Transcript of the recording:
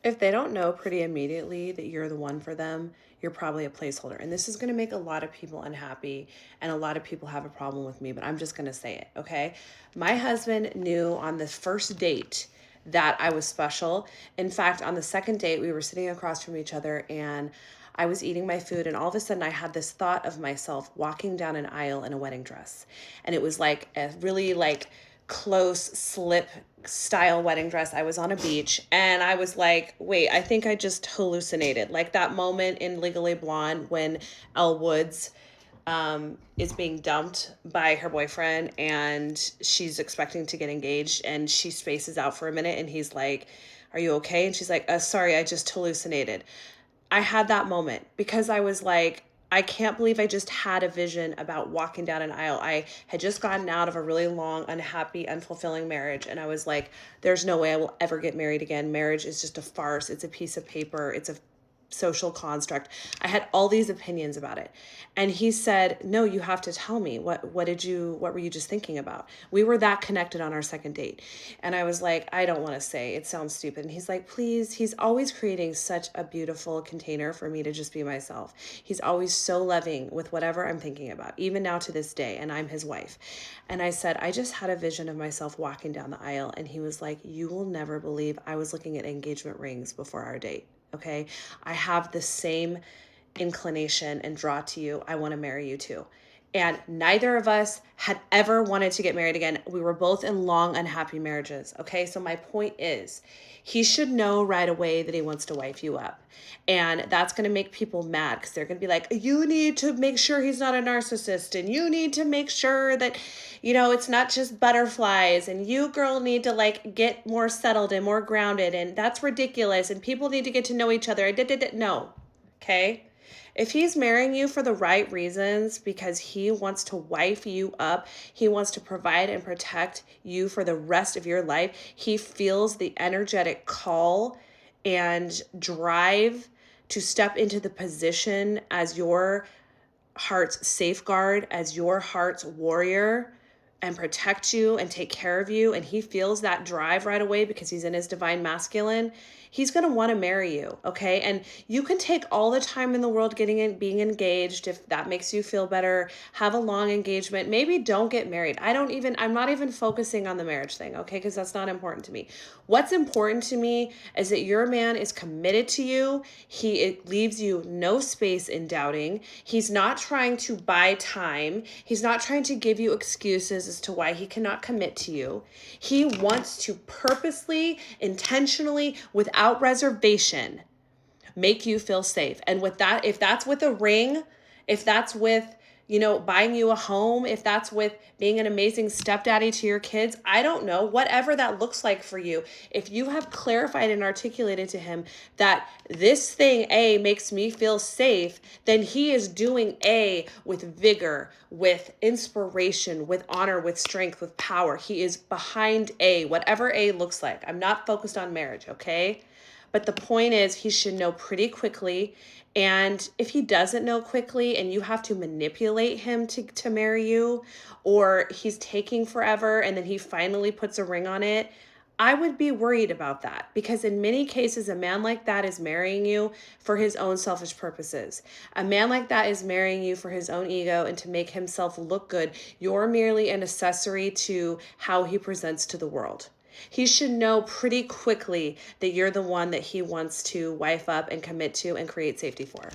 If they don't know pretty immediately that you're the one for them, you're probably a placeholder. And this is going to make a lot of people unhappy, and a lot of people have a problem with me, but I'm just going to say it, okay? My husband knew on the first date that I was special. In fact, on the second date, we were sitting across from each other, and I was eating my food, and all of a sudden I had this thought of myself walking down an aisle in a wedding dress. And it was like a really close slip style wedding dress. I was on a beach, and I was like, wait, I think I just hallucinated. Like that moment in Legally Blonde when Elle Woods is being dumped by her boyfriend, and she's expecting to get engaged, and she spaces out for a minute, and he's like, are you okay? And she's like, sorry, I just hallucinated. I had that moment because I was like, I can't believe I just had a vision about walking down an aisle. I had just gotten out of a really long, unhappy, unfulfilling marriage. And I was like, there's no way I will ever get married again. Marriage is just a farce. It's a piece of paper. It's a social construct. I had all these opinions about it. And he said, no, you have to tell me what were you just thinking about? We were that connected on our second date. And I was like, I don't want to say, it sounds stupid. And he's like, please. He's always creating such a beautiful container for me to just be myself. He's always so loving with whatever I'm thinking about, even now to this day. And I'm his wife. And I said, I just had a vision of myself walking down the aisle. And he was like, you will never believe I was looking at engagement rings before our date. Okay. I have the same inclination and draw to you. I want to marry you too. And neither of us had ever wanted to get married again. We were both in long, unhappy marriages. Okay. So my point is, he should know right away that he wants to wife you up. And that's going to make people mad because they're going to be like, you need to make sure he's not a narcissist. And you need to make sure that, it's not just butterflies. And you, girl, need to get more settled and more grounded. And that's ridiculous. And people need to get to know each other. No. Okay. If he's marrying you for the right reasons, because he wants to wife you up, he wants to provide and protect you for the rest of your life, he feels the energetic call and drive to step into the position as your heart's safeguard, as your heart's warrior, and protect you and take care of you, and he feels that drive right away because he's in his divine masculine, he's going to want to marry you, okay? And you can take all the time in the world being engaged if that makes you feel better. Have a long engagement. Maybe don't get married. I'm not even focusing on the marriage thing, okay? Because that's not important to me. What's important to me is that your man is committed to you. It leaves you no space in doubting. He's not trying to buy time. He's not trying to give you excuses as to why he cannot commit to you. He wants to purposely, intentionally, without reservation, make you feel safe. And with that, if that's with a ring, if that's with, buying you a home, if that's with being an amazing stepdaddy to your kids, I don't know, whatever that looks like for you. If you have clarified and articulated to him that this thing A makes me feel safe, then he is doing A with vigor, with inspiration, with honor, with strength, with power. He is behind A, whatever A looks like. I'm not focused on marriage, okay? But the point is, he should know pretty quickly. And if he doesn't know quickly and you have to manipulate him to marry you, or he's taking forever and then he finally puts a ring on it, I would be worried about that, because in many cases, a man like that is marrying you for his own selfish purposes. A man like that is marrying you for his own ego and to make himself look good. You're merely an accessory to how he presents to the world. He should know pretty quickly that you're the one that he wants to wife up and commit to and create safety for.